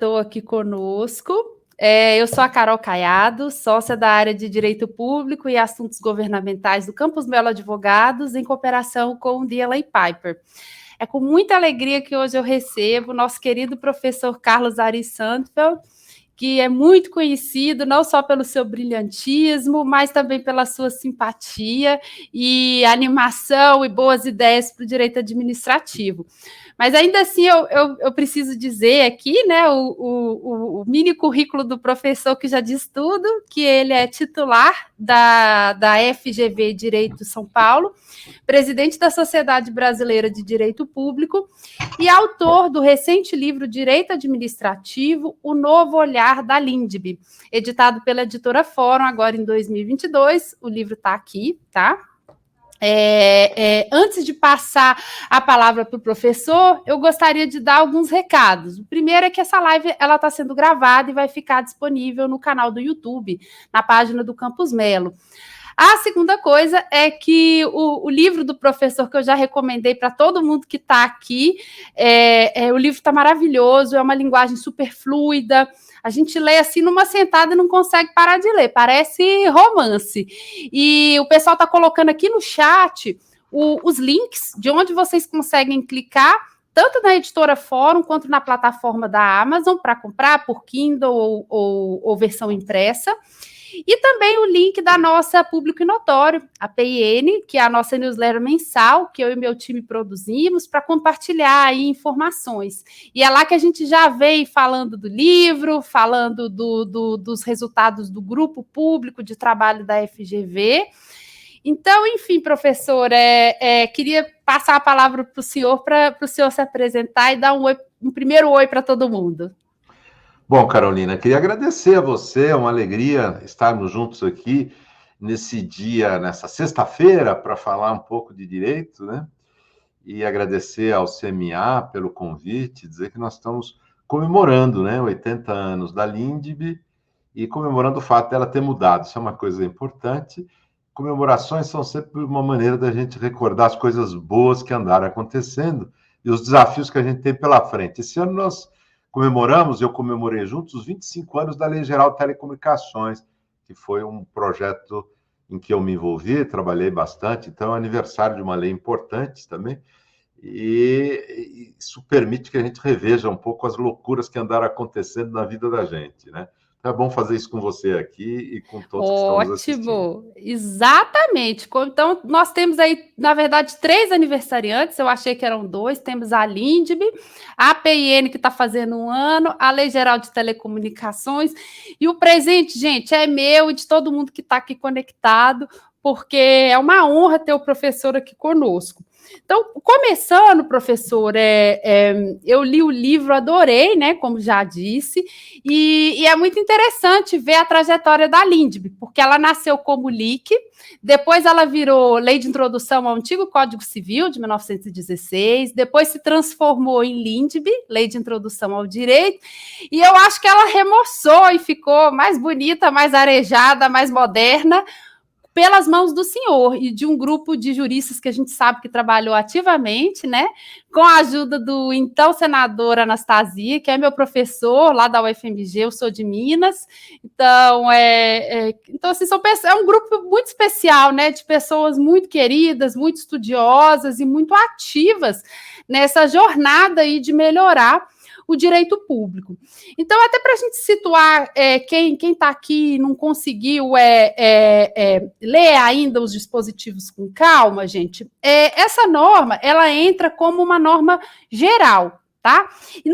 Estou aqui conosco. Eu sou a Carol Caiado, sócia da área de Direito Público e Assuntos Governamentais do Campus Melo Advogados, em cooperação com o DLA Piper. É com muita alegria que hoje eu recebo o nosso querido professor Carlos Ari Sandfeld, que é muito conhecido não só pelo seu brilhantismo, mas também pela sua simpatia e animação e boas ideias para o direito administrativo. Mas ainda assim eu preciso dizer aqui, né, o mini currículo do professor que já diz tudo, que ele é titular da FGV Direito São Paulo, presidente da Sociedade Brasileira de Direito Público e autor do recente livro Direito Administrativo, O Novo Olhar da LINDB, editado pela editora Fórum, agora em 2022. O livro está aqui, tá? Antes de passar a palavra para o professor, eu gostaria de dar alguns recados. O primeiro é que essa live está sendo gravada e vai ficar disponível no canal do YouTube, na página do Campus Melo. A segunda coisa é que o livro do professor, que eu já recomendei para todo mundo que está aqui, o livro está maravilhoso, é uma linguagem super fluida, a gente lê assim numa sentada e não consegue parar de ler, parece romance. E o pessoal está colocando aqui no chat os links de onde vocês conseguem clicar, tanto na editora Fórum quanto na plataforma da Amazon, para comprar por Kindle ou versão impressa. E também o link da nossa Público e Notório, a PIN, que é a nossa newsletter mensal, que eu e meu time produzimos, para compartilhar aí informações. E é lá que a gente já vem falando do livro, falando dos resultados do grupo público de trabalho da FGV. Então, enfim, professor, queria passar a palavra para o senhor se apresentar e dar um primeiro oi para todo mundo. Bom, Carolina, queria agradecer a você, é uma alegria estarmos juntos aqui nesse dia, nessa sexta-feira, para falar um pouco de direito, né? E agradecer ao CMA pelo convite, dizer que nós estamos comemorando, né, 80 anos da LINDB e comemorando o fato dela ter mudado. Isso é uma coisa importante. Comemorações são sempre uma maneira da gente recordar as coisas boas que andaram acontecendo e os desafios que a gente tem pela frente. Esse ano nós comemoramos, eu comemorei juntos, os 25 anos da Lei Geral de Telecomunicações, que foi um projeto em que eu me envolvi, trabalhei bastante, então é aniversário de uma lei importante também, e isso permite que a gente reveja um pouco as loucuras que andaram acontecendo na vida da gente, né? É bom fazer isso com você aqui e com todos que estão nos assistindo. Ótimo, exatamente. Então, nós temos aí, na verdade, 3 aniversariantes, eu achei que eram 2, temos a LINDB, a PIN, que está fazendo 1 ano, a Lei Geral de Telecomunicações, e o presente, gente, é meu e de todo mundo que está aqui conectado, porque é uma honra ter o professor aqui conosco. Então, começando, professor, eu li o livro, adorei, né, como já disse, e é muito interessante ver a trajetória da LINDB, porque ela nasceu como LIC, depois ela virou Lei de Introdução ao Antigo Código Civil, de 1916, depois se transformou em LINDB, Lei de Introdução ao Direito, e eu acho que ela remoçou e ficou mais bonita, mais arejada, mais moderna, pelas mãos do senhor e de um grupo de juristas que a gente sabe que trabalhou ativamente, né, com a ajuda do então senador Anastasia, que é meu professor lá da UFMG, eu sou de Minas, então, então assim, é um grupo muito especial, né, de pessoas muito queridas, muito estudiosas e muito ativas nessa jornada aí de melhorar o direito público. Então, até para a gente situar quem está aqui e não conseguiu ler ainda os dispositivos com calma, gente, essa norma, ela entra como uma norma geral, tá? E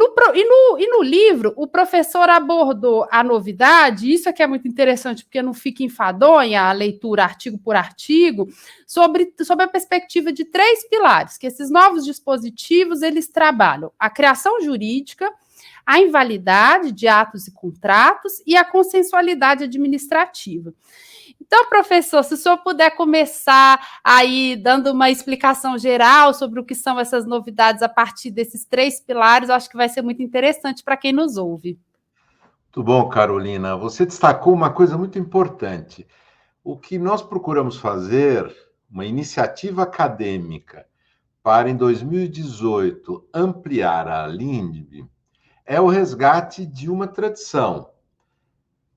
no livro, o professor abordou a novidade, isso aqui é muito interessante, porque não fica enfadonha a leitura artigo por artigo, sobre a perspectiva de 3 pilares, que esses novos dispositivos, eles trabalham a criação jurídica, a invalidade de atos e contratos e a consensualidade administrativa. Então, professor, se o senhor puder começar aí dando uma explicação geral sobre o que são essas novidades a partir desses 3 pilares, eu acho que vai ser muito interessante para quem nos ouve. Muito bom, Carolina. Você destacou uma coisa muito importante. O que nós procuramos fazer, uma iniciativa acadêmica para, em 2018, ampliar a LINDB, é o resgate de uma tradição.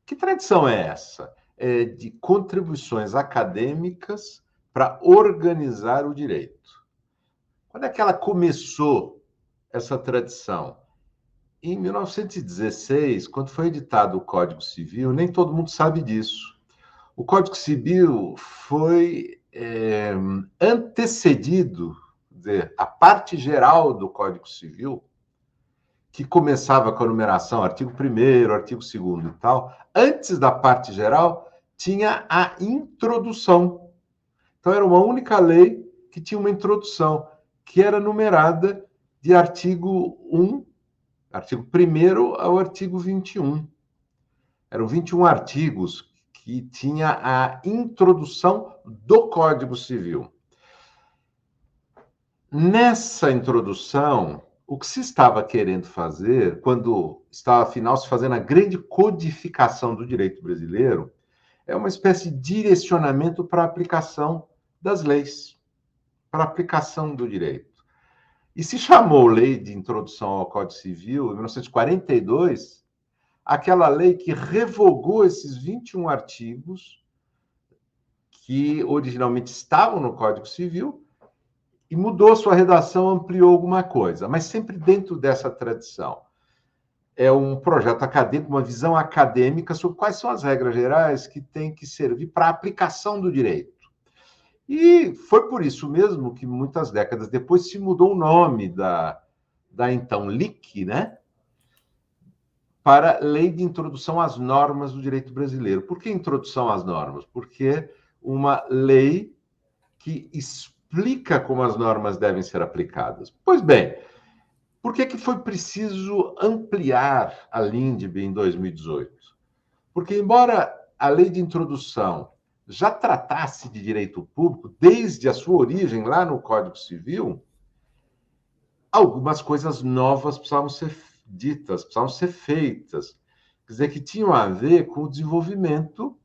Que tradição é essa? É de contribuições acadêmicas para organizar o direito. Quando é que ela começou, essa tradição? Em 1916, quando foi editado o Código Civil, nem todo mundo sabe disso. O Código Civil foi antecedido, quer dizer, a parte geral do Código Civil, que começava com a numeração, artigo 1º, artigo 2º e tal, antes da parte geral, tinha a introdução. Então, era uma única lei que tinha uma introdução, que era numerada de artigo 1, artigo 1º ao artigo 21. Eram 21 artigos que tinha a introdução do Código Civil. Nessa introdução, o que se estava querendo fazer, quando estava, afinal, se fazendo a grande codificação do direito brasileiro, é uma espécie de direcionamento para a aplicação das leis, para a aplicação do direito. E se chamou Lei de Introdução ao Código Civil, em 1942, aquela lei que revogou esses 21 artigos que originalmente estavam no Código Civil e mudou sua redação, ampliou alguma coisa, mas sempre dentro dessa tradição. É um projeto acadêmico, uma visão acadêmica sobre quais são as regras gerais que têm que servir para a aplicação do direito. E foi por isso mesmo que, muitas décadas depois, se mudou o nome da então LIC, né, para Lei de Introdução às Normas do Direito Brasileiro. Por que introdução às normas? Porque uma lei que explica como as normas devem ser aplicadas. Pois bem, por que foi preciso ampliar a LINDB em 2018? Porque, embora a Lei de Introdução já tratasse de direito público desde a sua origem lá no Código Civil, algumas coisas novas precisavam ser ditas, precisavam ser feitas. Quer dizer, que tinham a ver com o desenvolvimento,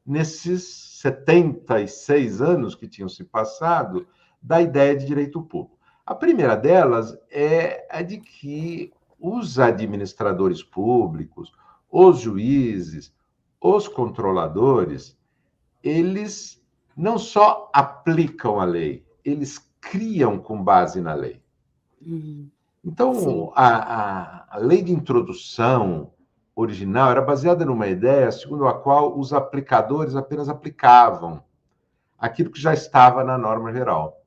nesses 76 anos que tinham se passado, da ideia de direito público. A primeira delas é a de que os administradores públicos, os juízes, os controladores, eles não só aplicam a lei, eles criam com base na lei. Então, a lei de introdução original era baseada numa ideia segundo a qual os aplicadores apenas aplicavam aquilo que já estava na norma geral.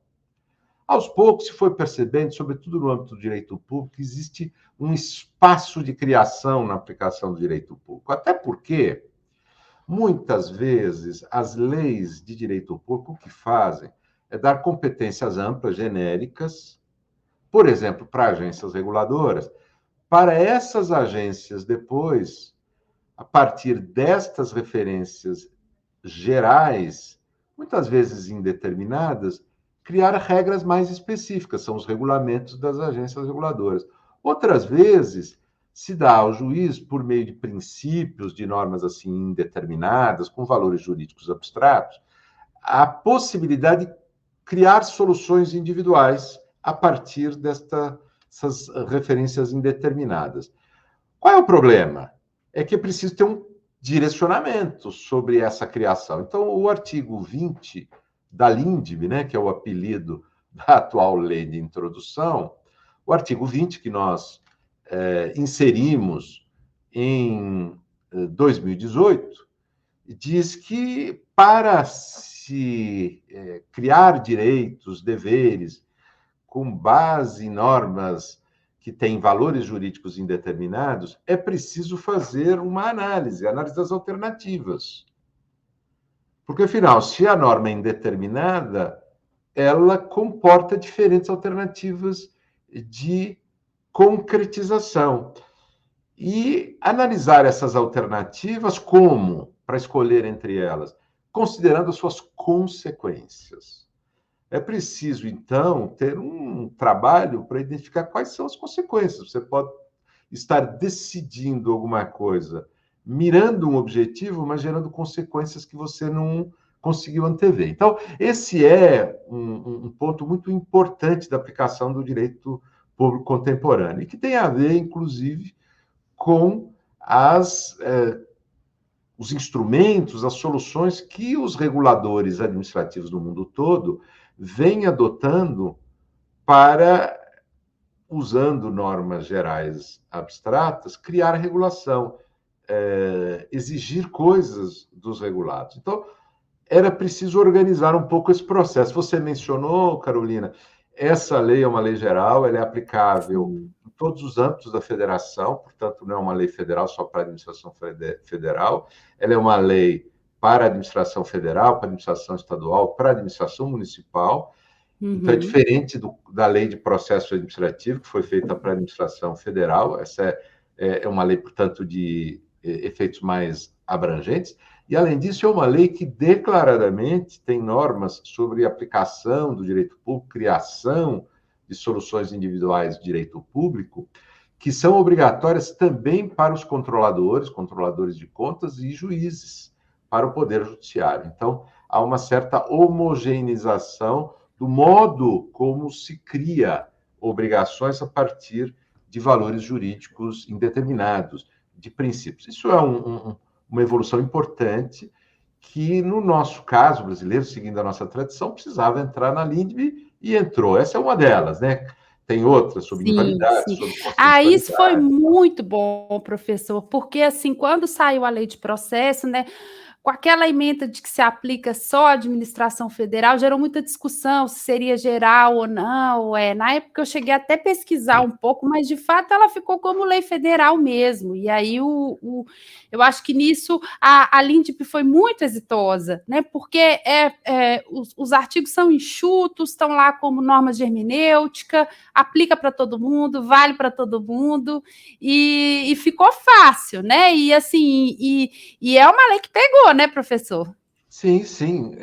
Aos poucos se foi percebendo, sobretudo no âmbito do direito público, que existe um espaço de criação na aplicação do direito público. Até porque, muitas vezes, as leis de direito público o que fazem é dar competências amplas, genéricas, por exemplo, para agências reguladoras, para essas agências depois, a partir destas referências gerais, muitas vezes indeterminadas, criar regras mais específicas, são os regulamentos das agências reguladoras. Outras vezes, se dá ao juiz, por meio de princípios, de normas assim indeterminadas, com valores jurídicos abstratos, a possibilidade de criar soluções individuais a partir dessas referências indeterminadas. Qual é o problema? É que é preciso ter um direcionamento sobre essa criação. Então, o artigo 20 da LINDB, né, que é o apelido da atual lei de introdução, o artigo 20 que nós inserimos em 2018, diz que para se criar direitos, deveres, com base em normas que têm valores jurídicos indeterminados, é preciso fazer uma análise das alternativas. Porque, afinal, se a norma é indeterminada, ela comporta diferentes alternativas de concretização. E analisar essas alternativas como? Para escolher entre elas, considerando as suas consequências. É preciso, então, ter um trabalho para identificar quais são as consequências. Você pode estar decidindo alguma coisa, mirando um objetivo, mas gerando consequências que você não conseguiu antever. Então, esse é um ponto muito importante da aplicação do direito público contemporâneo, e que tem a ver, inclusive, com os instrumentos, as soluções que os reguladores administrativos do mundo todo vêm adotando para, usando normas gerais abstratas, criar regulação, exigir coisas dos regulados. Então, era preciso organizar um pouco esse processo. Você mencionou, Carolina, essa lei é uma lei geral, ela é aplicável em todos os âmbitos da federação, portanto, não é uma lei federal só para a administração federal, ela é uma lei para a administração federal, para a administração estadual, para a administração municipal. Então, é diferente da lei de processo administrativo, que foi feita para a administração federal. Essa é uma lei, portanto, de efeitos mais abrangentes. E, além disso, é uma lei que declaradamente tem normas sobre aplicação do direito público, criação de soluções individuais de direito público, que são obrigatórias também para os controladores de contas e juízes, para o Poder Judiciário. Então, há uma certa homogeneização do modo como se cria obrigações a partir de valores jurídicos indeterminados, de princípios. Isso é uma evolução importante que, no nosso caso brasileiro, seguindo a nossa tradição, precisava entrar na LINDB e entrou. Essa é uma delas, né? Tem outras sobre invalidade, sobre constitucionalidade. Isso foi muito bom, professor, porque, assim, quando saiu a lei de processo, né, com aquela emenda de que se aplica só à administração federal, gerou muita discussão se seria geral ou não. Na época eu cheguei até a pesquisar um pouco, mas de fato ela ficou como lei federal mesmo. E aí eu acho que nisso a LINDB foi muito exitosa, né? Porque os artigos são enxutos, estão lá como normas de hermenêutica, aplica para todo mundo, vale para todo mundo, e ficou fácil, né? E assim, e é uma lei que pegou, né, professor? Sim, sim.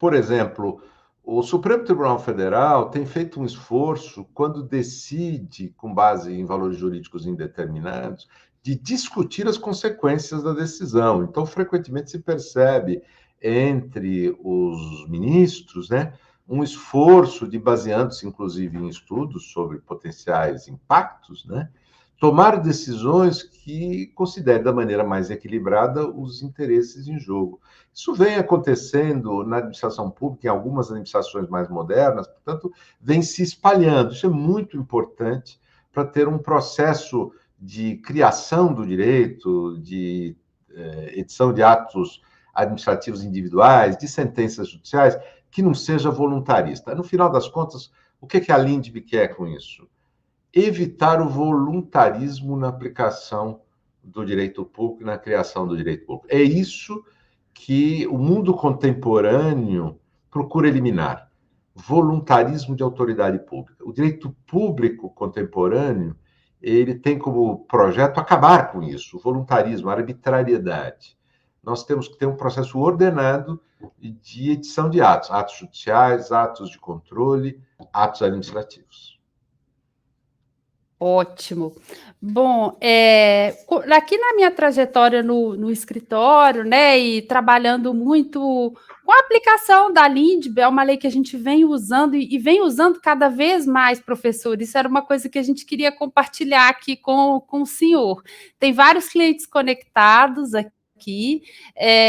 Por exemplo, o Supremo Tribunal Federal tem feito um esforço, quando decide, com base em valores jurídicos indeterminados, de discutir as consequências da decisão. Então, frequentemente se percebe entre os ministros, né, um esforço de, baseando-se inclusive em estudos sobre potenciais impactos, né, tomar decisões que considerem da maneira mais equilibrada os interesses em jogo. Isso vem acontecendo na administração pública, em algumas administrações mais modernas, portanto, vem se espalhando. Isso é muito importante para ter um processo de criação do direito, de edição de atos administrativos individuais, de sentenças judiciais, que não seja voluntarista. No final das contas, o que a LINDB quer com isso? Evitar o voluntarismo na aplicação do direito público e na criação do direito público. É isso que o mundo contemporâneo procura eliminar: voluntarismo de autoridade pública. O direito público contemporâneo, ele tem como projeto acabar com isso, o voluntarismo, a arbitrariedade. Nós temos que ter um processo ordenado de edição de atos judiciais, atos de controle, atos administrativos. Ótimo. Bom, aqui na minha trajetória no escritório, né, e trabalhando muito com a aplicação da LINDB, é uma lei que a gente vem usando e vem usando cada vez mais, professor. Isso era uma coisa que a gente queria compartilhar aqui com o senhor. Tem vários clientes conectados aqui,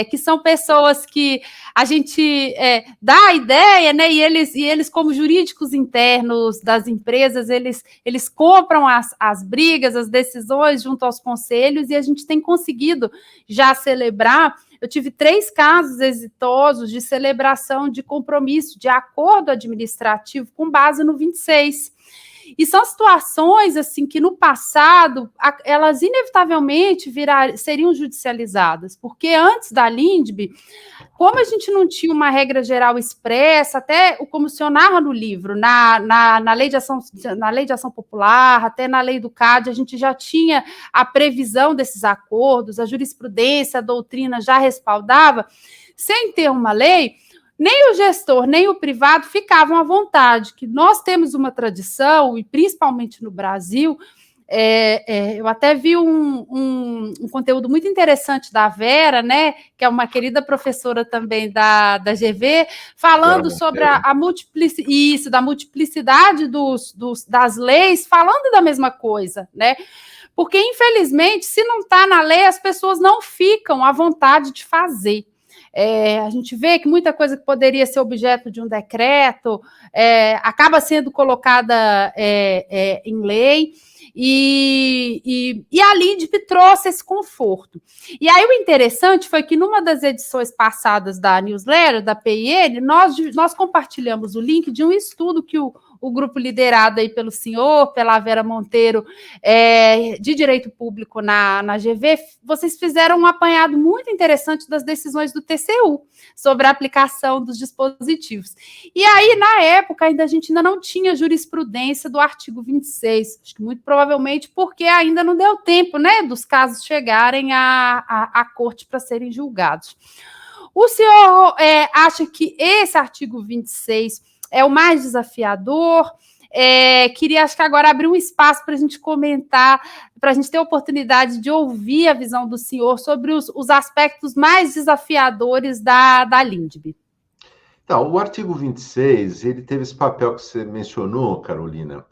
que são pessoas que a gente dá a ideia, né? E eles, como jurídicos internos das empresas, eles compram as brigas, as decisões junto aos conselhos, e a gente tem conseguido já celebrar. Eu tive 3 casos exitosos de celebração de compromisso, de acordo administrativo com base no 26. E são situações assim que no passado elas inevitavelmente seriam judicializadas, porque antes da LINDB, como a gente não tinha uma regra geral expressa, até como o senhor narra no livro, na lei de ação popular, até na lei do CAD, a gente já tinha a previsão desses acordos, a jurisprudência, a doutrina já respaldava. Sem ter uma lei, nem o gestor, nem o privado ficavam à vontade, que nós temos uma tradição, e principalmente no Brasil, eu até vi um conteúdo muito interessante da Vera, né, que é uma querida professora também da GV, falando sobre a multiplicidade das leis, falando da mesma coisa, né? Porque, infelizmente, se não está na lei, as pessoas não ficam à vontade de fazer. A gente vê que muita coisa que poderia ser objeto de um decreto acaba sendo colocada em lei, e a LINDB trouxe esse conforto. E aí o interessante foi que numa das edições passadas da newsletter, da PIN, nós compartilhamos o link de um estudo que o grupo liderado aí pelo senhor, pela Vera Monteiro, de Direito Público na GV, vocês fizeram um apanhado muito interessante das decisões do TCU sobre a aplicação dos dispositivos. E aí, na época, a gente ainda não tinha jurisprudência do artigo 26, acho que muito provavelmente porque ainda não deu tempo, né, dos casos chegarem à corte para serem julgados. O senhor acha que esse artigo 26 é o mais desafiador? Queria, acho que agora, abrir um espaço para a gente comentar, para a gente ter a oportunidade de ouvir a visão do senhor sobre os aspectos mais desafiadores da LINDB. Então, o artigo 26, ele teve esse papel que você mencionou, Carolina,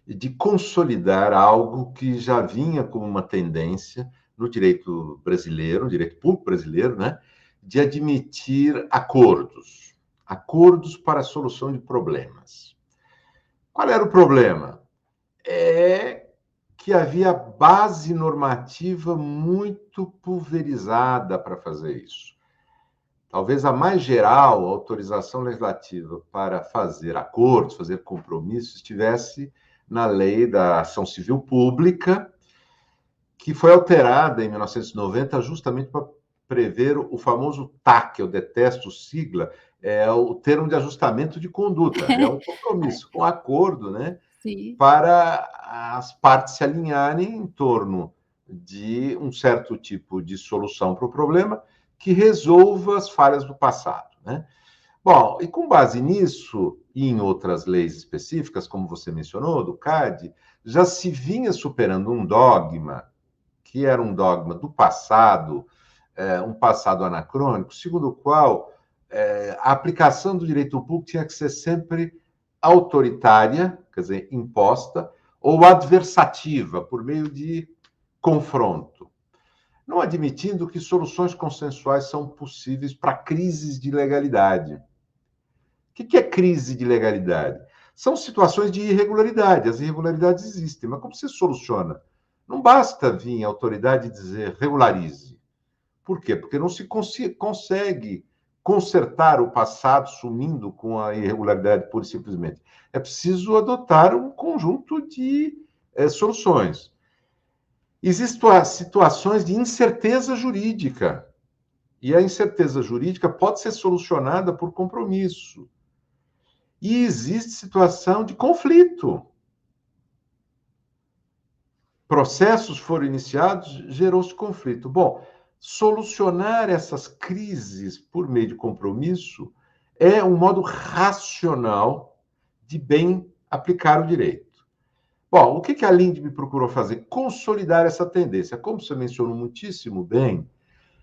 de consolidar algo que já vinha como uma tendência no direito brasileiro, no direito público brasileiro, né, de admitir acordos para a solução de problemas. Qual era o problema? Que havia base normativa muito pulverizada para fazer isso. Talvez a mais geral, a autorização legislativa para fazer acordos, fazer compromissos, estivesse na Lei da Ação Civil Pública, que foi alterada em 1990 justamente para prever o famoso TAC, eu detesto sigla, é o termo de ajustamento de conduta, é um compromisso, um acordo, né? Sim. Para as partes se alinharem em torno de um certo tipo de solução para o problema que resolva as falhas do passado, né? Bom, e com base nisso, e em outras leis específicas, como você mencionou, do CAD, já se vinha superando um dogma, que era um dogma do passado, um passado anacrônico, segundo o qual a aplicação do direito público tinha que ser sempre autoritária, quer dizer, imposta, ou adversativa, por meio de confronto, não admitindo que soluções consensuais são possíveis para crises de legalidade. O que é crise de legalidade? São situações de irregularidade. As irregularidades existem, mas como se soluciona? Não basta vir a autoridade dizer regularize. Por quê? Porque não se consegue consertar o passado sumindo com a irregularidade pura e simplesmente. É preciso adotar um conjunto de soluções. Existem situações de incerteza jurídica, e a incerteza jurídica pode ser solucionada por compromisso. E existe situação de conflito. Processos foram iniciados, gerou-se conflito. Bom, solucionar essas crises por meio de compromisso é um modo racional de bem aplicar o direito. Bom, o que a LINDB procurou fazer? Consolidar essa tendência. Como você mencionou muitíssimo bem,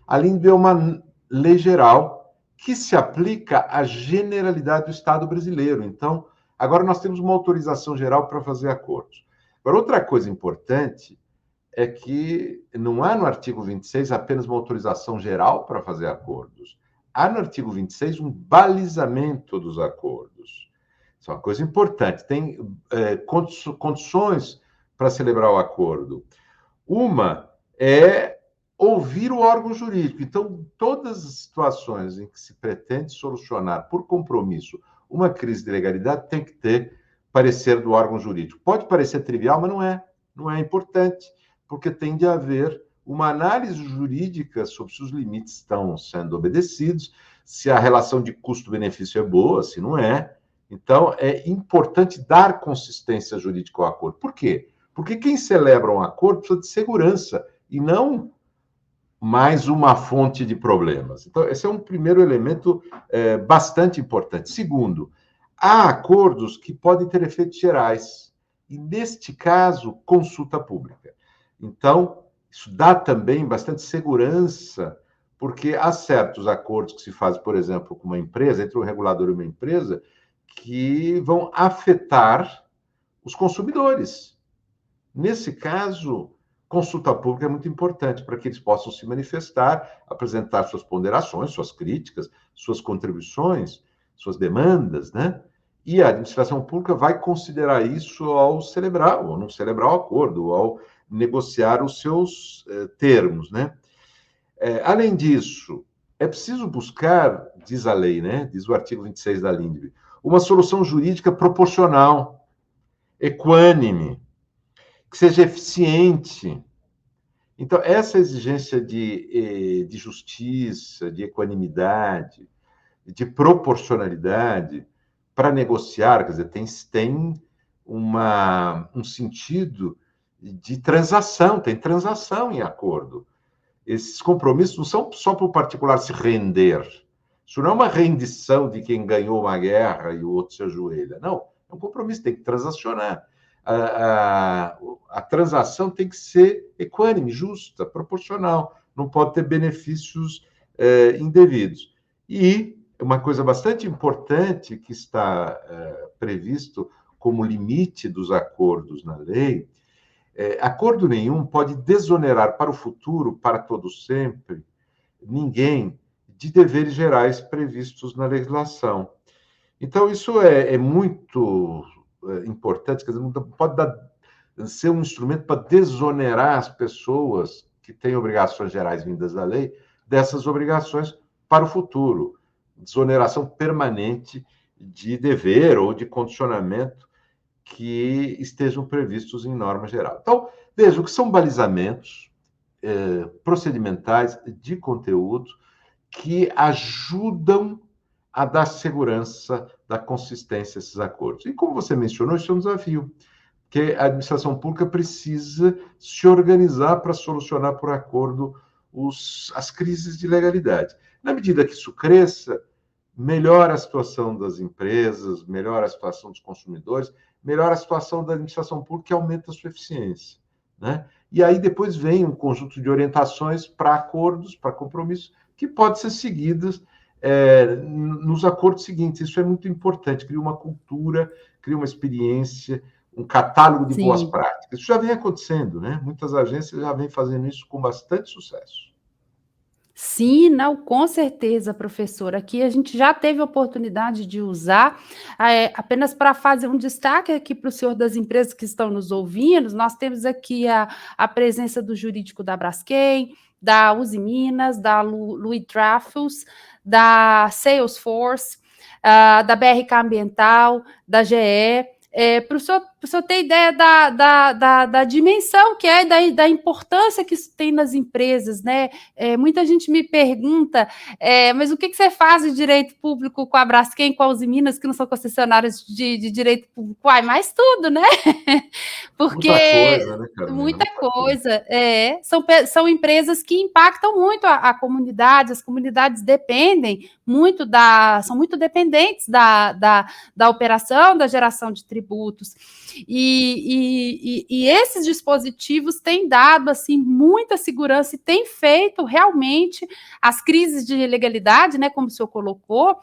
a LINDB é uma lei geral que se aplica à generalidade do Estado brasileiro. Então, agora nós temos uma autorização geral para fazer acordos. Agora, outra coisa importante é que não há no artigo 26 apenas uma autorização geral para fazer acordos. Há no artigo 26 um balizamento dos acordos. Isso é uma coisa importante. Tem condições para celebrar o acordo. Uma é ouvir o órgão jurídico. Então, todas as situações em que se pretende solucionar por compromisso uma crise de legalidade tem que ter parecer do órgão jurídico. Pode parecer trivial, mas não é. Não é importante, porque tem de haver uma análise jurídica sobre se os limites estão sendo obedecidos, se a relação de custo-benefício é boa, se não é. Então, é importante dar consistência jurídica ao acordo. Por quê? Porque quem celebra um acordo precisa de segurança e não mais uma fonte de problemas. Então, esse é um primeiro elemento bastante importante. Segundo, há acordos que podem ter efeitos gerais e, neste caso, consulta pública. Então, isso dá também bastante segurança, porque há certos acordos que se fazem, por exemplo, com uma empresa, entre um regulador e uma empresa, que vão afetar os consumidores. Nesse caso, consulta pública é muito importante para que eles possam se manifestar, apresentar suas ponderações, suas críticas, suas contribuições, suas demandas, né? E a administração pública vai considerar isso ao celebrar ou não celebrar o acordo, ou ao negociar os seus termos, né? Além disso, é preciso buscar, diz a lei, né? Diz o artigo 26 da LINDB, uma solução jurídica proporcional, equânime, que seja eficiente. Então, essa exigência de justiça, de equanimidade, de proporcionalidade para negociar, quer dizer, tem um sentido de transação, tem transação em acordo. Esses compromissos não são só para o particular se render. Isso não é uma rendição de quem ganhou uma guerra e o outro se ajoelha. Não, é um compromisso, tem que transacionar. A transação tem que ser equânime, justa, proporcional. Não pode ter benefícios indevidos. E uma coisa bastante importante que está previsto como limite dos acordos na lei, acordo nenhum pode desonerar para o futuro, para todo sempre, ninguém de deveres gerais previstos na legislação. Então, isso é muito importante, quer dizer, não pode ser um instrumento para desonerar as pessoas que têm obrigações gerais vindas da lei dessas obrigações para o futuro. Desoneração permanente de dever ou de condicionamento que estejam previstos em norma geral. Então, vejam que são balizamentos procedimentais de conteúdo que ajudam a dar segurança da consistência desses acordos. E como você mencionou, isso é um desafio, porque a administração pública precisa se organizar para solucionar por acordo as crises de legalidade. Na medida que isso cresça, melhora a situação das empresas, melhora a situação dos consumidores, melhora a situação da administração pública e aumenta a sua eficiência, né? E aí depois vem um conjunto de orientações para acordos, para compromissos, que podem ser seguidas nos acordos seguintes. Isso é muito importante, cria uma cultura, cria uma experiência, um catálogo de boas práticas. Isso já vem acontecendo, né? Muitas agências já vêm fazendo isso com bastante sucesso. Sim, não, com certeza, professora. Aqui a gente já teve a oportunidade de usar, apenas para fazer um destaque aqui para o senhor das empresas que estão nos ouvindo, nós temos aqui a presença do jurídico da Braskem, da Uzi Minas, da Louis Trafos, da Salesforce, da BRK Ambiental, da GE, para o senhor ter ideia da dimensão que é, da importância que isso tem nas empresas, né? Muita gente me pergunta, mas o que você faz de direito público com a Braskem, com a Uzi Minas, que não são concessionárias de direito público? Uai, mais tudo, né? Porque muita coisa, né, Carolina? Muita coisa. São empresas que impactam muito a comunidade, as comunidades dependem muito são muito dependentes da operação, da geração de tributos. E esses dispositivos têm dado assim, muita segurança e têm feito realmente as crises de ilegalidade, né, como o senhor colocou,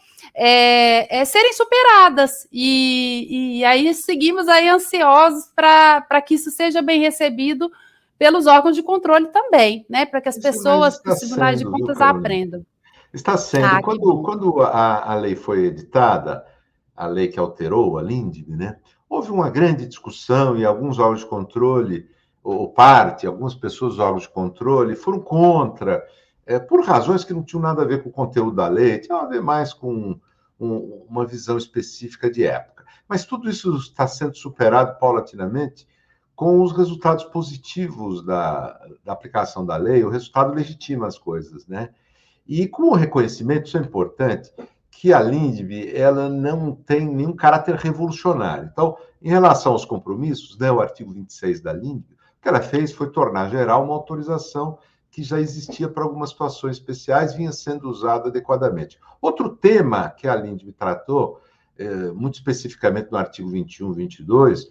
serem superadas. E aí seguimos aí ansiosos para que isso seja bem recebido pelos órgãos de controle também, né, para que as pessoas, os tribunais de contas aprendam. Está sendo. Quando a lei foi editada, a lei que alterou a LINDB, né, houve uma grande discussão e alguns órgãos de controle, algumas pessoas dos órgãos de controle foram contra, por razões que não tinham nada a ver com o conteúdo da lei, tinham a ver mais com uma visão específica de época. Mas tudo isso está sendo superado paulatinamente com os resultados positivos da aplicação da lei. O resultado legitima as coisas, né? E com o reconhecimento, isso é importante, que a LINDB ela não tem nenhum caráter revolucionário. Então, em relação aos compromissos, né, o artigo 26 da LINDB, o que ela fez foi tornar geral uma autorização que já existia para algumas situações especiais, vinha sendo usado adequadamente. Outro tema que a LINDB tratou, muito especificamente no artigo 21 e 22,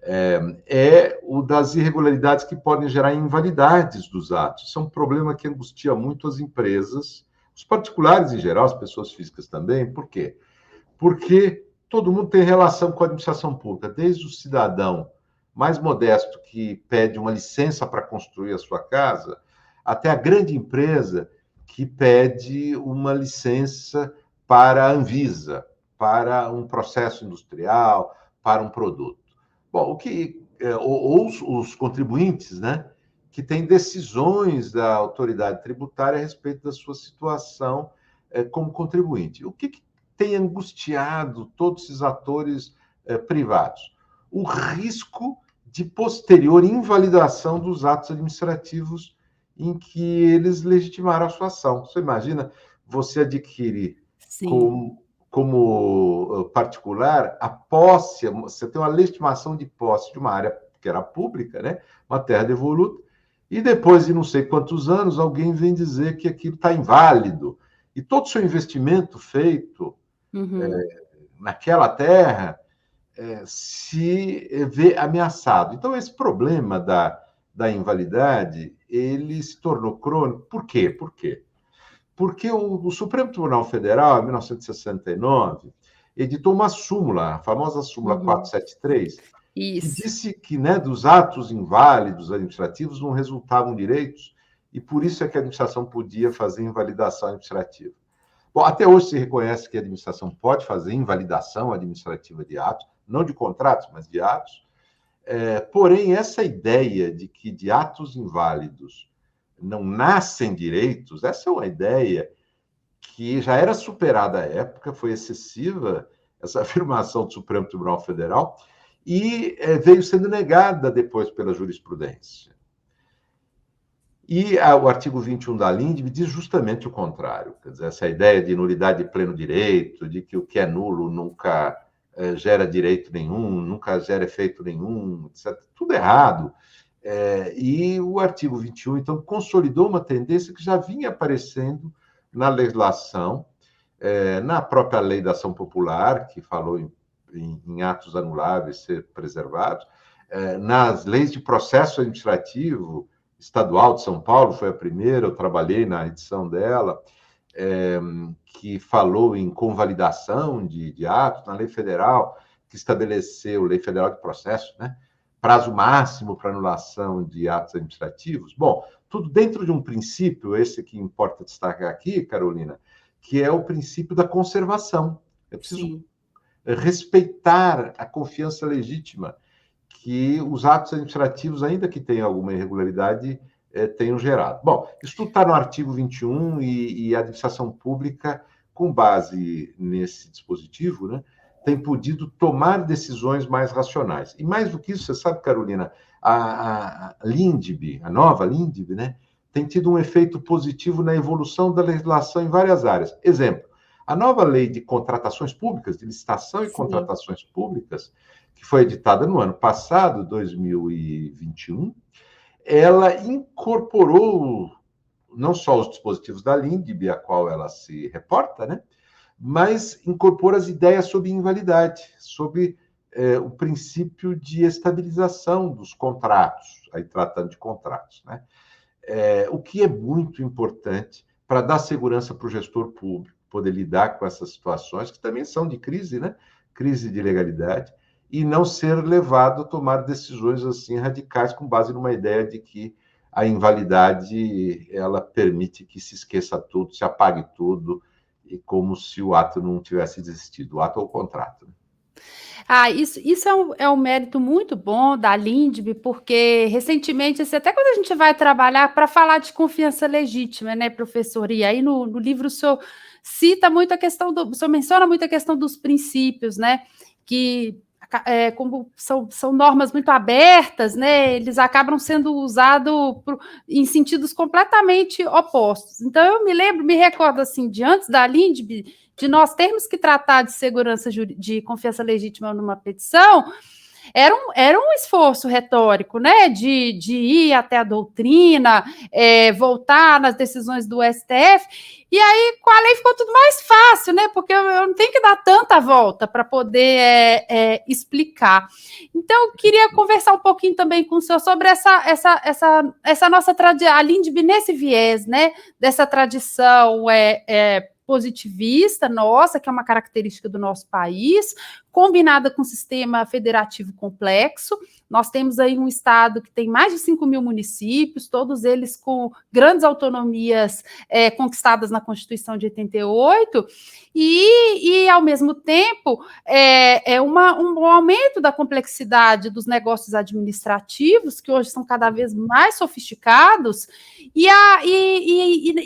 é o das irregularidades que podem gerar invalidades dos atos. Isso é um problema que angustia muito as empresas, os particulares em geral, as pessoas físicas também. Por quê? Porque todo mundo tem relação com a administração pública, desde o cidadão mais modesto que pede uma licença para construir a sua casa, até a grande empresa que pede uma licença para a Anvisa, para um processo industrial, para um produto. Bom, ou os contribuintes, né, que têm decisões da autoridade tributária a respeito da sua situação como contribuinte. O que tem angustiado todos esses atores privados? O risco de posterior invalidação dos atos administrativos em que eles legitimaram a sua ação. Você imagina você adquirir como particular a posse, você tem uma legitimação de posse de uma área que era pública, né? Uma terra devoluta, e depois de não sei quantos anos alguém vem dizer que aquilo está inválido. E todo o seu investimento feito naquela terra se vê ameaçado. Então, esse problema da invalidade, ele se tornou crônico. Por quê? Porque o Supremo Tribunal Federal, em 1969, editou uma súmula, a famosa súmula 473, que disse que, né, dos atos inválidos administrativos não resultavam direitos, e por isso é que a administração podia fazer invalidação administrativa. Bom, até hoje se reconhece que a administração pode fazer invalidação administrativa de atos, não de contratos, mas de atos. Porém, essa ideia de que de atos inválidos não nascem direitos, essa é uma ideia que já era superada à época, foi excessiva essa afirmação do Supremo Tribunal Federal, e veio sendo negada depois pela jurisprudência. E o artigo 21 da LINDB diz justamente o contrário, quer dizer, essa ideia de nulidade de pleno direito, de que o que é nulo nunca gera direito nenhum, nunca gera efeito nenhum, etc. Tudo errado. E o artigo 21, então, consolidou uma tendência que já vinha aparecendo na legislação, na própria lei da ação popular, que falou em atos anuláveis ser preservados, nas leis de processo administrativo estadual de São Paulo, foi a primeira, eu trabalhei na edição dela, que falou em convalidação de atos, na lei federal, que estabeleceu, lei federal de processo, né, prazo máximo para anulação de atos administrativos. Bom, tudo dentro de um princípio, esse que importa destacar aqui, Carolina, que é o princípio da conservação. É preciso respeitar a confiança legítima que os atos administrativos, ainda que tenham alguma irregularidade, tenham gerado. Bom, isso tudo está no artigo 21 e a administração pública, com base nesse dispositivo, né, tem podido tomar decisões mais racionais. E mais do que isso, você sabe, Carolina, a LINDB, a nova LINDB, né, tem tido um efeito positivo na evolução da legislação em várias áreas. Exemplo, a nova lei de contratações públicas, de licitação e contratações públicas, que foi editada no ano passado, 2021, ela incorporou não só os dispositivos da LINDB, a qual ela se reporta, né, mas incorpora as ideias sobre invalidade, sobre o princípio de estabilização dos contratos, aí tratando de contratos, né? O que é muito importante para dar segurança para o gestor público, poder lidar com essas situações, que também são de crise, né? Crise de legalidade, e não ser levado a tomar decisões assim radicais com base numa ideia de que a invalidade ela permite que se esqueça tudo, se apague tudo, e como se o ato não tivesse existido, o ato ou o contrato. Isso é um mérito muito bom da LINDB, porque recentemente, assim, até quando a gente vai trabalhar para falar de confiança legítima, né, professor? E aí no livro o senhor cita muito a questão o senhor menciona muito a questão dos princípios, né? Que como são normas muito abertas, né, eles acabam sendo usados em sentidos completamente opostos. Então, eu me recordo, assim, de antes da LINDB, de nós termos que tratar de segurança de confiança legítima numa petição, era um esforço retórico, né, de ir até a doutrina, voltar nas decisões do STF, e aí com a lei ficou tudo mais fácil, né, porque eu não tenho que dar tanta volta para poder explicar. Então, eu queria conversar um pouquinho também com o senhor sobre essa nossa tradição, a LINDB nesse viés, né, dessa tradição positivista nossa, que é uma característica do nosso país, combinada com um sistema federativo complexo, Nós temos aí um estado que tem mais de 5 mil municípios, todos eles com grandes autonomias conquistadas na Constituição de 88, e ao mesmo tempo, um aumento da complexidade dos negócios administrativos, que hoje são cada vez mais sofisticados, e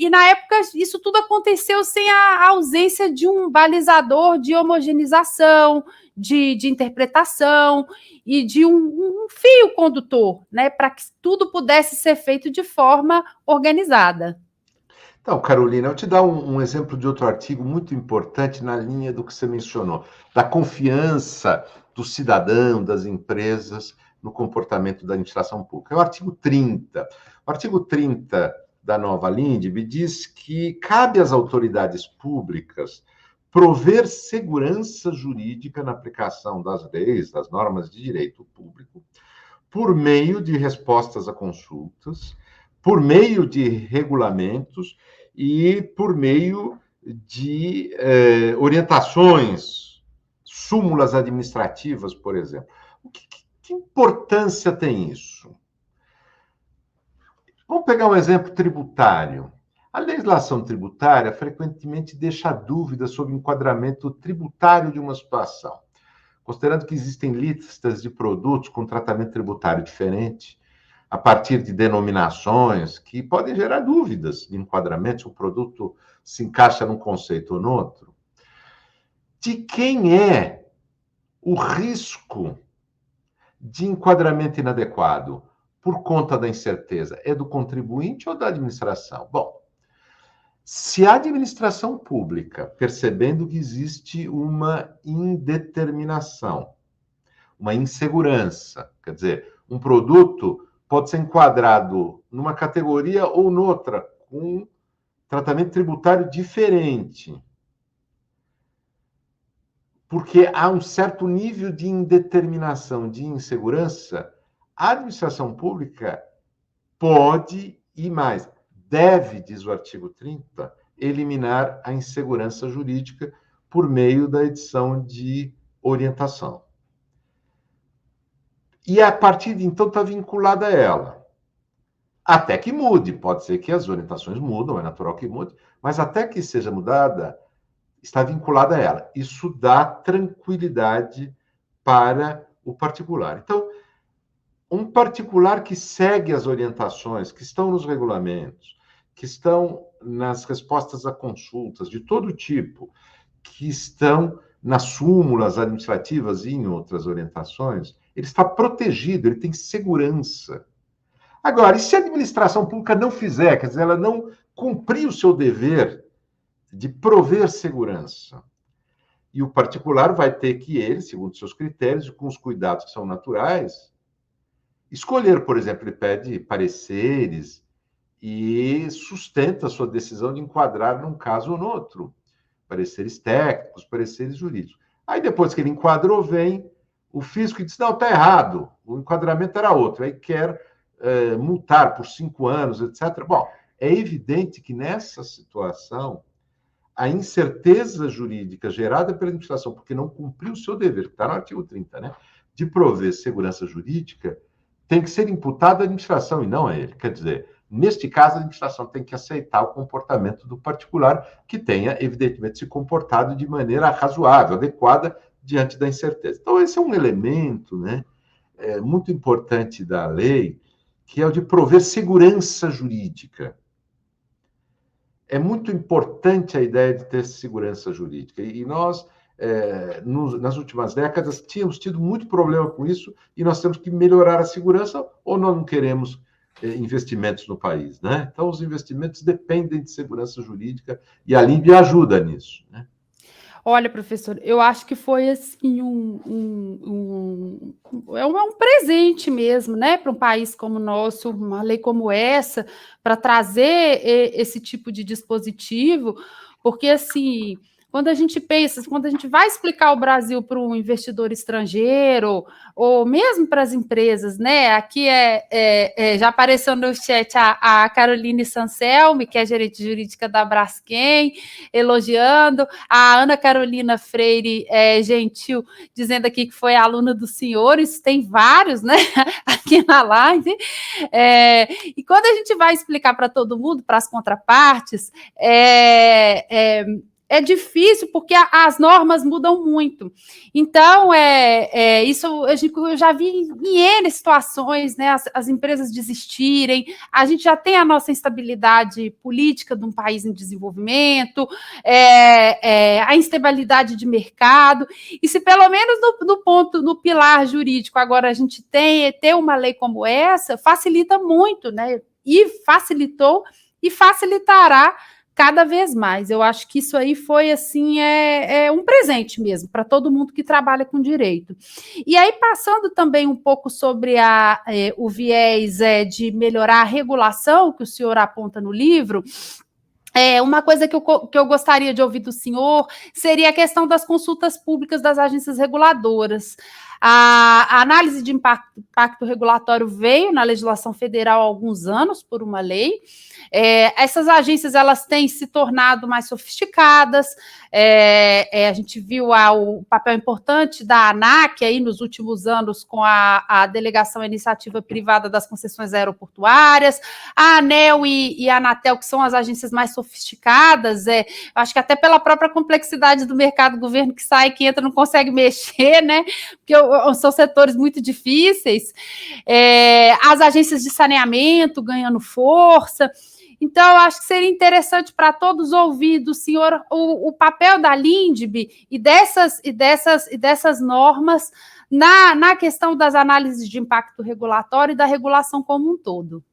na época isso tudo aconteceu sem a ausência de um balizador de homogeneização, de interpretação e de um fio condutor, né, para que tudo pudesse ser feito de forma organizada. Então, Carolina, eu te dar um exemplo de outro artigo muito importante na linha do que você mencionou, da confiança do cidadão, das empresas, no comportamento da administração pública. É o artigo 30. O artigo 30 da nova LINDB diz que cabe às autoridades públicas prover segurança jurídica na aplicação das leis, das normas de direito público, por meio de respostas a consultas, por meio de regulamentos e por meio de orientações, súmulas administrativas, por exemplo. Que importância tem isso? Vamos pegar um exemplo tributário. A legislação tributária frequentemente deixa dúvidas sobre o enquadramento tributário de uma situação. Considerando que existem listas de produtos com tratamento tributário diferente, a partir de denominações que podem gerar dúvidas de enquadramento, se o produto se encaixa num conceito ou no outro. De quem é o risco de enquadramento inadequado por conta da incerteza? É do contribuinte ou da administração? Bom, se a administração pública, percebendo que existe uma indeterminação, uma insegurança, quer dizer, um produto pode ser enquadrado numa categoria ou noutra, com tratamento tributário diferente, porque há um certo nível de indeterminação, de insegurança, a administração pública pode e mais, deve, diz o artigo 30, eliminar a insegurança jurídica por meio da edição de orientação. E a partir de então está vinculada a ela. Até que mude, pode ser que as orientações mudam, é natural que mude, mas até que seja mudada, está vinculada a ela. Isso dá tranquilidade para o particular. Então, um particular que segue as orientações que estão nos regulamentos, que estão nas respostas a consultas de todo tipo, que estão nas súmulas administrativas e em outras orientações, ele está protegido, ele tem segurança. Agora, e se a administração pública não fizer, quer dizer, ela não cumprir o seu dever de prover segurança? E o particular vai ter que ele, segundo seus critérios e com os cuidados que são naturais, escolher, por exemplo, ele pede pareceres e sustenta a sua decisão de enquadrar num caso ou no outro. Pareceres técnicos, pareceres jurídicos. Aí, depois que ele enquadrou, vem o fisco e diz, não, está errado, o enquadramento era outro. Aí quer multar por 5 anos, etc. Bom, é evidente que nessa situação, a incerteza jurídica gerada pela administração, porque não cumpriu o seu dever, que está no artigo 30, né, de prover segurança jurídica, tem que ser imputada à administração e não a ele. Quer dizer, neste caso, a administração tem que aceitar o comportamento do particular que tenha, evidentemente, se comportado de maneira razoável, adequada, diante da incerteza. Então, esse é um elemento, né, muito importante da lei, que é o de prover segurança jurídica. É muito importante a ideia de ter segurança jurídica. E nós, nas últimas décadas, tínhamos tido muito problema com isso e nós temos que melhorar a segurança ou nós não queremos investimentos no país, né? Então, os investimentos dependem de segurança jurídica e a LINDB ajuda nisso, né? Olha, professor, eu acho que foi assim um presente mesmo, né, para um país como o nosso, uma lei como essa, para trazer esse tipo de dispositivo, porque assim quando a gente pensa, quando a gente vai explicar o Brasil para um investidor estrangeiro, ou mesmo para as empresas, né? Aqui já apareceu no chat a Caroline Sanselmi, que é gerente jurídica da Braskem, elogiando, a Ana Carolina Freire Gentil, dizendo aqui que foi aluna dos senhores, tem vários, né? Aqui na live. E quando a gente vai explicar para todo mundo, para as contrapartes, é difícil porque as normas mudam muito. Então, isso eu já vi em N situações, né, as empresas desistirem, a gente já tem a nossa instabilidade política de um país em desenvolvimento, a instabilidade de mercado, e se pelo menos no pilar jurídico agora a gente ter uma lei como essa, facilita muito, né? E facilitou e facilitará cada vez mais. Eu acho que isso aí foi assim, um presente mesmo para todo mundo que trabalha com direito. E aí, passando também um pouco sobre o viés de melhorar a regulação que o senhor aponta no livro, uma coisa que eu gostaria de ouvir do senhor seria a questão das consultas públicas das agências reguladoras. A análise de impacto regulatório veio na legislação federal há alguns anos por uma lei. Essas agências elas têm se tornado mais sofisticadas. A gente viu o papel importante da ANAC aí nos últimos anos com a Delegação Iniciativa Privada das Concessões Aeroportuárias, a ANEEL e a Anatel, que são as agências mais sofisticadas. Acho que até pela própria complexidade do mercado, o governo que sai, que entra, não consegue mexer, né? Porque são setores muito difíceis. As agências de saneamento ganhando força. Então, eu acho que seria interessante para todos ouvir do senhor o papel da LINDB e dessas normas na questão das análises de impacto regulatório e da regulação como um todo.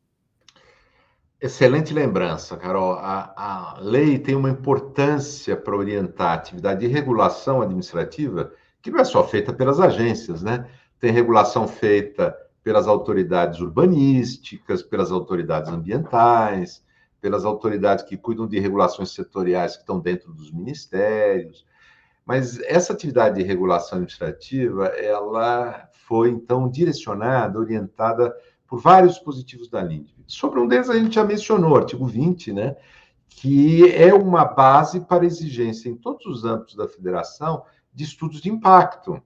Excelente lembrança, Carol. A lei tem uma importância para orientar a atividade de regulação administrativa, que não é só feita pelas agências, né? Tem regulação feita pelas autoridades urbanísticas, pelas autoridades ambientais, pelas autoridades que cuidam de regulações setoriais que estão dentro dos ministérios. Mas essa atividade de regulação administrativa, ela foi, então, direcionada, orientada por vários dispositivos da LINDB. Sobre um deles, a gente já mencionou, o artigo 20, né, que é uma base para exigência em todos os âmbitos da federação de estudos de impacto.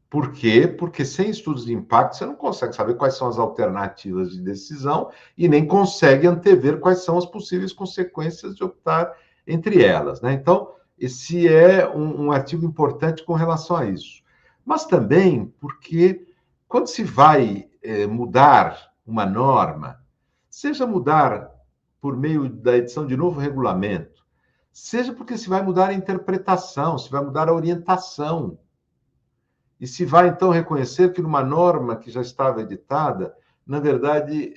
Por quê? Porque sem estudos de impacto, você não consegue saber quais são as alternativas de decisão e nem consegue antever quais são as possíveis consequências de optar entre elas, né? Então, esse é um artigo importante com relação a isso. Mas também porque, quando se vai mudar uma norma, seja mudar por meio da edição de novo regulamento, seja porque se vai mudar a interpretação, se vai mudar a orientação, e se vai, então, reconhecer que numa norma que já estava editada, na verdade,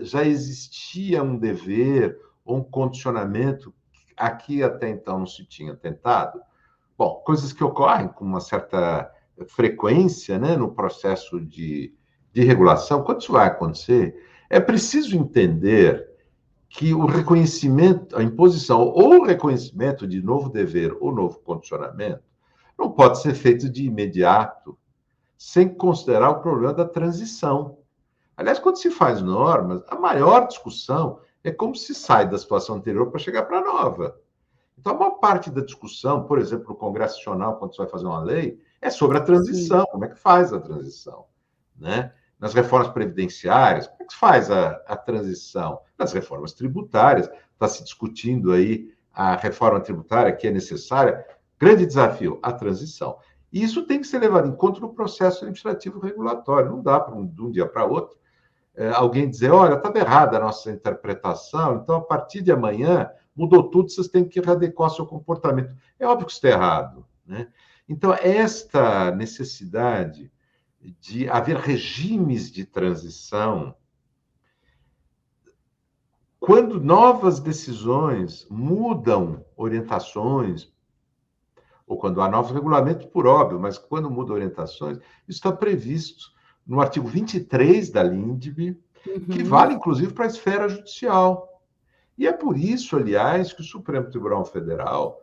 já existia um dever ou um condicionamento a que até então não se tinha tentado. Bom, coisas que ocorrem com uma certa frequência, né, no processo de regulação. Quando isso vai acontecer, é preciso entender que o reconhecimento, a imposição ou o reconhecimento de novo dever ou novo condicionamento não pode ser feito de imediato, sem considerar o problema da transição. Aliás, quando se faz normas, a maior discussão é como se sai da situação anterior para chegar para a nova. Então, a maior parte da discussão, por exemplo, no Congresso Nacional, quando você vai fazer uma lei, é sobre a transição. Sim. Como é que faz a transição? Né? Nas reformas previdenciárias, como é que se faz a transição? Nas reformas tributárias, está se discutindo aí a reforma tributária que é necessária. Grande desafio, a transição. E isso tem que ser levado em conta no processo administrativo regulatório. Não dá de um dia para outro alguém dizer, olha, estava errada a nossa interpretação, então a partir de amanhã mudou tudo, vocês têm que readequar seu comportamento. É óbvio que isso está errado, né? Então, esta necessidade de haver regimes de transição, quando novas decisões mudam orientações, ou quando há novos regulamentos, por óbvio, mas quando mudam orientações, isso está previsto no artigo 23 da LINDB, que vale, inclusive, para a esfera judicial. E é por isso, aliás, que o Supremo Tribunal Federal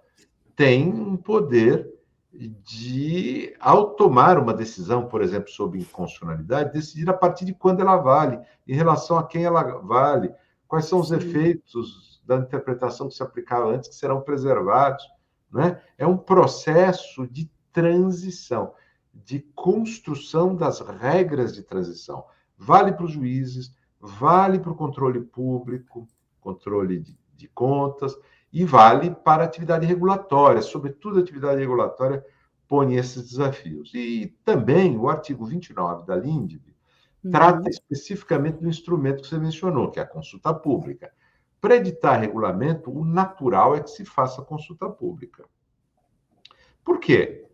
tem um poder de, ao tomar uma decisão, por exemplo, sobre inconstitucionalidade, decidir a partir de quando ela vale, em relação a quem ela vale, quais são os efeitos da interpretação que se aplicava antes que serão preservados, né? É um processo de transição, de construção das regras de transição. Vale para os juízes, vale para o controle público, controle de contas, e vale para a atividade regulatória, sobretudo a atividade regulatória põe esses desafios. E também o artigo 29 da LINDB trata especificamente do instrumento que você mencionou, que é a consulta pública. Para editar regulamento, o natural é que se faça consulta pública. Por quê?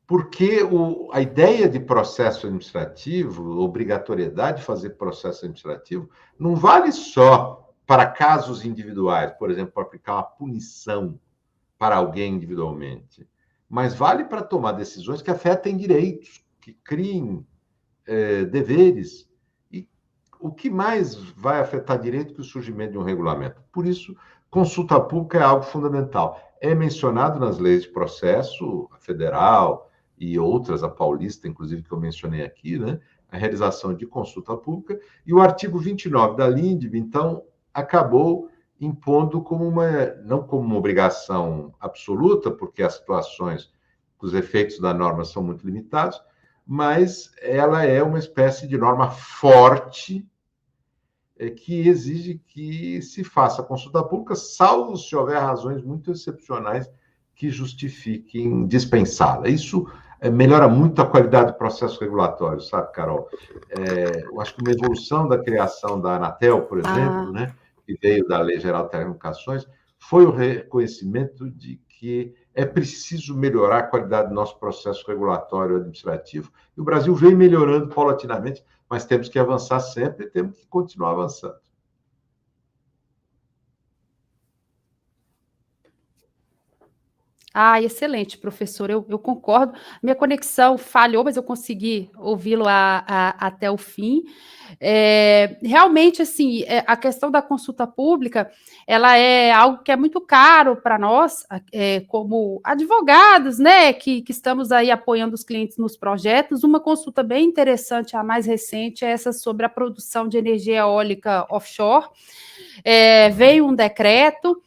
Porque a ideia de processo administrativo, obrigatoriedade de fazer processo administrativo, não vale só para casos individuais, por exemplo, para aplicar uma punição para alguém individualmente, mas vale para tomar decisões que afetem direitos, que criem deveres. E o que mais vai afetar direito que o surgimento de um regulamento? Por isso, consulta pública é algo fundamental. É mencionado nas leis de processo, a federal e outras, a paulista, inclusive, que eu mencionei aqui, né? A realização de consulta pública. E o artigo 29 da LINDB, então, acabou impondo não como uma obrigação absoluta, porque as situações, os efeitos da norma são muito limitados, mas ela é uma espécie de norma forte que exige que se faça consulta pública, salvo se houver razões muito excepcionais que justifiquem dispensá-la. Isso melhora muito a qualidade do processo regulatório, sabe, Carol? Eu acho que uma evolução da criação da Anatel, por exemplo, né, que veio da Lei Geral de Telecomunicações, foi o reconhecimento de que é preciso melhorar a qualidade do nosso processo regulatório administrativo, e o Brasil vem melhorando paulatinamente, mas temos que avançar sempre e temos que continuar avançando. Excelente, professor. Eu concordo. Minha conexão falhou, mas eu consegui ouvi-lo até o fim. Realmente, assim, a questão da consulta pública, ela é algo que é muito caro para nós, como advogados, né, que estamos aí apoiando os clientes nos projetos. Uma consulta bem interessante, a mais recente, é essa sobre a produção de energia eólica offshore. Veio um decreto,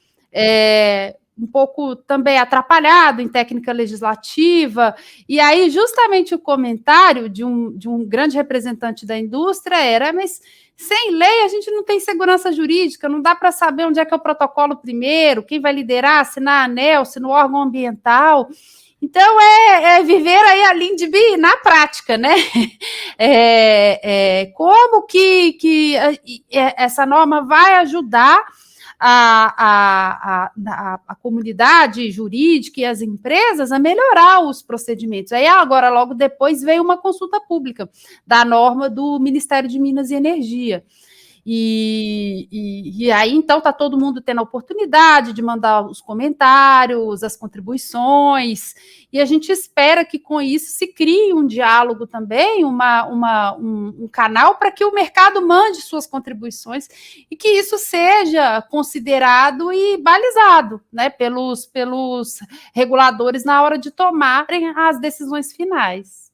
um pouco também atrapalhado em técnica legislativa, e aí justamente o comentário de um grande representante da indústria era, mas sem lei a gente não tem segurança jurídica, não dá para saber onde é que é o protocolo primeiro, quem vai liderar, se na ANEEL, se no órgão ambiental. Então, viver aí a LINDB na prática, né? Como que essa norma vai ajudar a comunidade jurídica e as empresas a melhorar os procedimentos. Aí agora, logo depois, veio uma consulta pública da norma do Ministério de Minas e Energia. E aí, então, está todo mundo tendo a oportunidade de mandar os comentários, as contribuições, e a gente espera que com isso se crie um diálogo também, um canal para que o mercado mande suas contribuições e que isso seja considerado e balizado, né, pelos reguladores na hora de tomarem as decisões finais.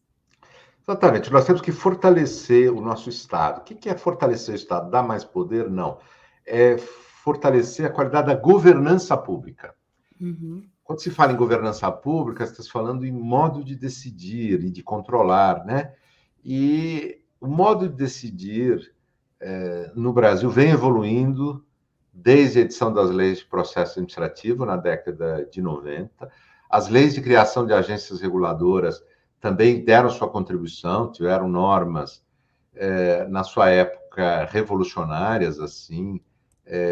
Exatamente, nós temos que fortalecer o nosso Estado. O que é fortalecer o Estado? Dar mais poder? Não. É fortalecer a qualidade da governança pública. Quando se fala em governança pública, você está falando em modo de decidir e de controlar, né? E o modo de decidir no Brasil vem evoluindo desde a edição das leis de processo administrativo, na década de 90. As leis de criação de agências reguladoras também deram sua contribuição, tiveram normas, na sua época, revolucionárias, assim,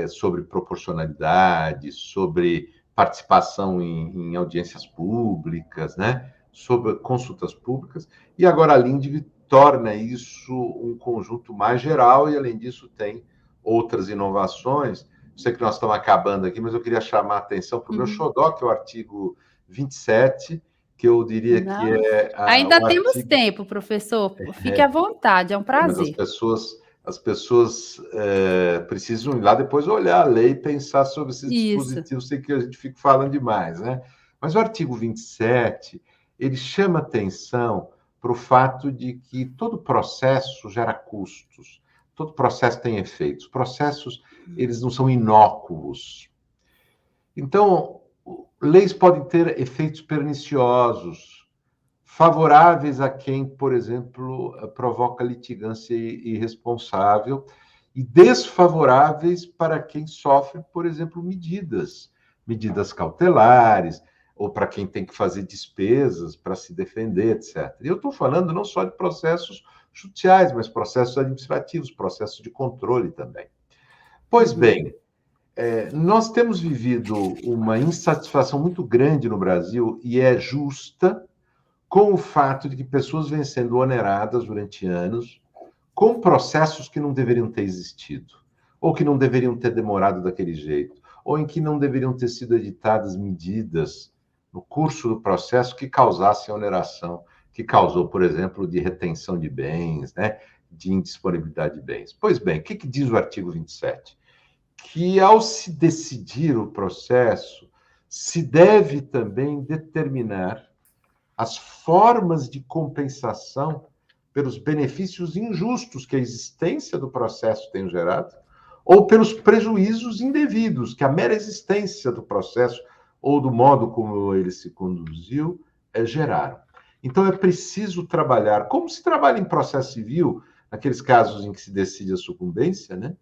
sobre proporcionalidade, sobre participação em audiências públicas, né? Sobre consultas públicas, e agora a LINDB torna isso um conjunto mais geral, e, além disso, tem outras inovações. Sei que nós estamos acabando aqui, mas eu queria chamar a atenção para o meu xodó, que é o artigo 27, que eu diria que é... Ainda temos tempo, professor. Fique à vontade, é um prazer. Mas as pessoas precisam ir lá depois olhar a lei e pensar sobre esses dispositivos, sem que a gente fique falando demais, né? Mas o artigo 27, ele chama atenção para o fato de que todo processo gera custos, todo processo tem efeitos. Processos, eles não são inócuos. Então, leis podem ter efeitos perniciosos, favoráveis a quem, por exemplo, provoca litigância irresponsável, e desfavoráveis para quem sofre, por exemplo, medidas cautelares, ou para quem tem que fazer despesas para se defender, etc. E eu estou falando não só de processos judiciais, mas processos administrativos, processos de controle também. Pois bem, nós temos vivido uma insatisfação muito grande no Brasil, e é justa, com o fato de que pessoas vêm sendo oneradas durante anos com processos que não deveriam ter existido, ou que não deveriam ter demorado daquele jeito, ou em que não deveriam ter sido editadas medidas no curso do processo que causassem oneração, que causou, por exemplo, de retenção de bens, né, de indisponibilidade de bens. Pois bem, o que diz o artigo 27? Que, ao se decidir o processo, se deve também determinar as formas de compensação pelos benefícios injustos que a existência do processo tem gerado, ou pelos prejuízos indevidos que a mera existência do processo ou do modo como ele se conduziu geraram. Então, é preciso trabalhar, como se trabalha em processo civil, naqueles casos em que se decide a sucumbência, né?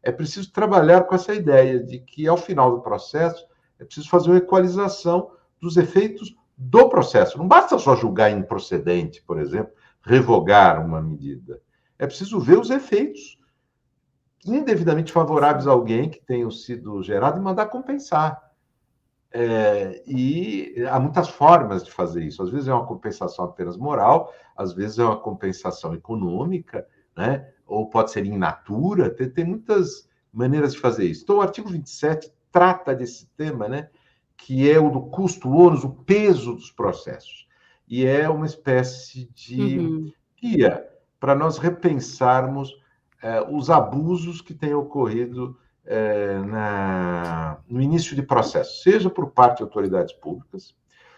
É preciso trabalhar com essa ideia de que, ao final do processo, é preciso fazer uma equalização dos efeitos do processo. Não basta só julgar improcedente, por exemplo, revogar uma medida. É preciso ver os efeitos indevidamente favoráveis a alguém que tenham sido gerado e mandar compensar. E há muitas formas de fazer isso. Às vezes é uma compensação apenas moral, às vezes é uma compensação econômica, né? Ou pode ser in natura, tem muitas maneiras de fazer isso. Então, o artigo 27 trata desse tema, né? Que é o do custo, o ônus, o peso dos processos. E é uma espécie de guia para nós repensarmos os abusos que têm ocorrido no início de processo, seja por parte de autoridades públicas,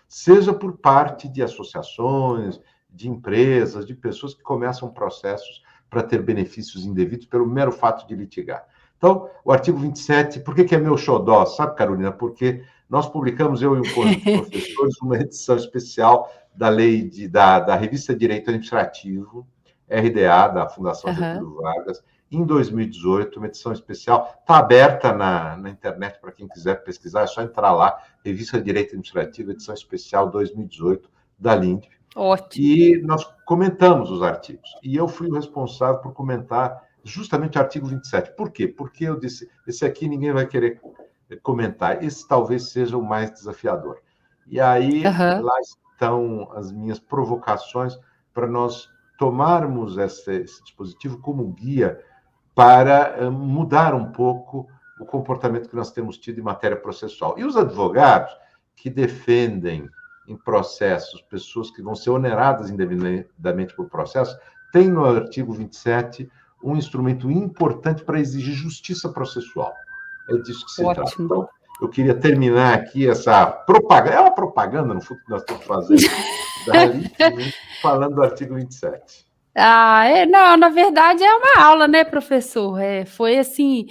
seja por parte de associações, de empresas, de pessoas que começam processos para ter benefícios indevidos pelo mero fato de litigar. Então, o artigo 27, por que é meu xodó? Sabe, Carolina? Porque nós publicamos, eu e um conjunto de professores, uma edição especial da lei da revista Direito Administrativo, RDA, da Fundação Getúlio Vargas, em 2018, uma edição especial. Está aberta na internet para quem quiser pesquisar, é só entrar lá, Revista Direito Administrativo, edição especial 2018, da LINDB. Ótimo. E nós comentamos os artigos. E eu fui o responsável por comentar justamente o artigo 27. Por quê? Porque eu disse, esse aqui ninguém vai querer comentar, esse talvez seja o mais desafiador. E aí, lá estão as minhas provocações para nós tomarmos esse dispositivo como guia para mudar um pouco o comportamento que nós temos tido em matéria processual. E os advogados que defendem em processos pessoas que vão ser oneradas indevidamente por processo, têm no artigo 27 um instrumento importante para exigir justiça processual. É disso que se trata. Então, eu queria terminar aqui essa propaganda, é uma propaganda, no fundo, que nós estamos fazendo, falando do artigo 27. Não, na verdade é uma aula, né, professor? Foi, assim,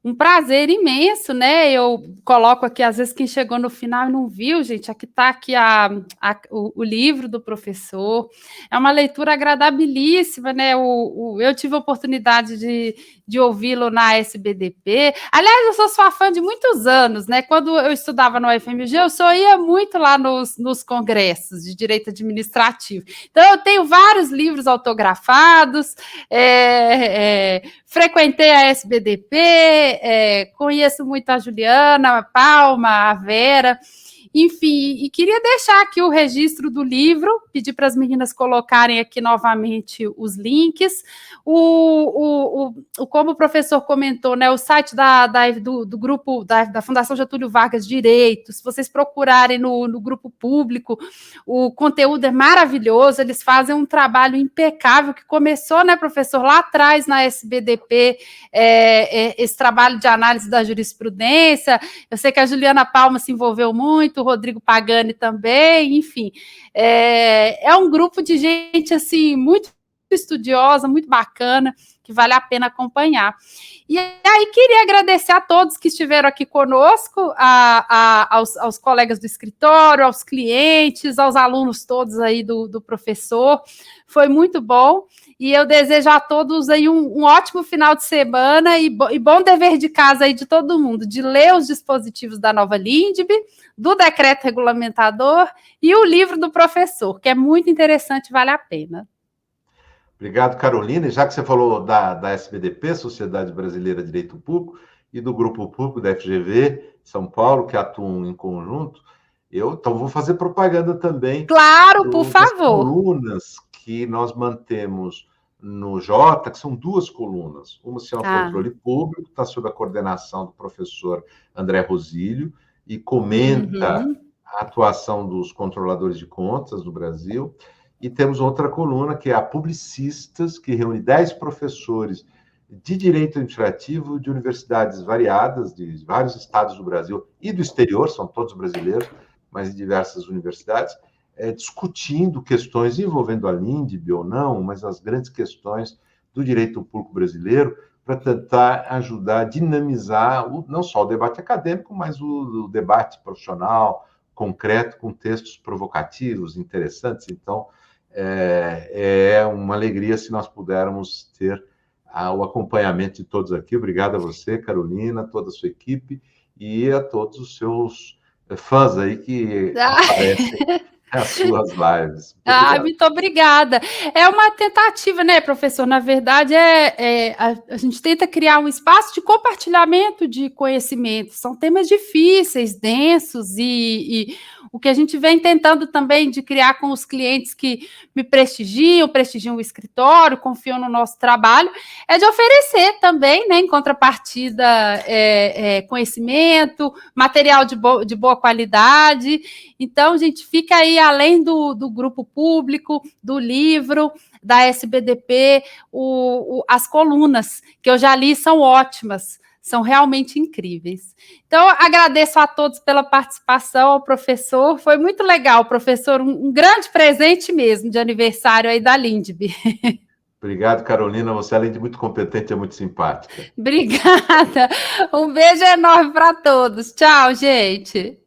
um prazer imenso, né? Eu coloco aqui, às vezes, quem chegou no final e não viu, gente, aqui está aqui o livro do professor. É uma leitura agradabilíssima, né? Eu tive a oportunidade de ouvi-lo na SBDP. Aliás, eu sou sua fã de muitos anos, né? Quando eu estudava no UFMG, eu só ia muito lá nos congressos de direito administrativo. Então, eu tenho vários livros autografados, frequentei a SBDP, conheço muito a Juliana, a Palma, a Vera, enfim, e queria deixar aqui o registro do livro, pedir para as meninas colocarem aqui novamente os links. Como o professor comentou, né, o site do grupo da Fundação Getúlio Vargas Direito, se vocês procurarem no grupo público, o conteúdo é maravilhoso, eles fazem um trabalho impecável, que começou, né, professor, lá atrás na SBDP, esse trabalho de análise da jurisprudência. Eu sei que a Juliana Palma se envolveu muito, muito o Rodrigo Pagani também, enfim. É um grupo de gente, assim, muito estudiosa, muito bacana, que vale a pena acompanhar. E aí queria agradecer a todos que estiveram aqui conosco, aos colegas do escritório, aos clientes, aos alunos todos aí do professor. Foi muito bom. E eu desejo a todos aí um ótimo final de semana e bom dever de casa aí de todo mundo, de ler os dispositivos da nova LINDB, do decreto regulamentador e o livro do professor, que é muito interessante, vale a pena. Obrigado, Carolina. E já que você falou da SBDP, Sociedade Brasileira de Direito Público, e do Grupo Público da FGV São Paulo, que atuam em conjunto, eu então vou fazer propaganda também. Claro, por favor. Das colunas que nós mantemos no Jota, que são 2 colunas. Uma se chama Controle Público, está sob a coordenação do professor André Rosílio, e comenta a atuação dos controladores de contas do Brasil. E temos outra coluna, que é a Publicistas, que reúne 10 professores de direito administrativo de universidades variadas, de vários estados do Brasil e do exterior, são todos brasileiros, mas de diversas universidades, discutindo questões envolvendo a LINDB ou não, mas as grandes questões do direito público brasileiro, para tentar ajudar a dinamizar não só o debate acadêmico, mas o debate profissional, concreto, com textos provocativos, interessantes. Então, é uma alegria se nós pudermos ter o acompanhamento de todos aqui. Obrigado a você, Carolina, toda a sua equipe e a todos os seus fãs aí que aparecem nas suas lives. Muito obrigada. É uma tentativa, né, professor? Na verdade, a gente tenta criar um espaço de compartilhamento de conhecimento. São temas difíceis, densos, e o que a gente vem tentando também de criar com os clientes que me prestigiam o escritório, confiam no nosso trabalho, é de oferecer também, né, em contrapartida, conhecimento, material de boa qualidade. Então, a gente fica aí, além do grupo público, do livro, da SBDP, as colunas, que eu já li, são ótimas, são realmente incríveis. Então, agradeço a todos pela participação, ao professor, foi muito legal, professor, um grande presente mesmo de aniversário aí da LINDB. Obrigado, Carolina, você além de muito competente, é muito simpática. Obrigada, um beijo enorme para todos, tchau, gente.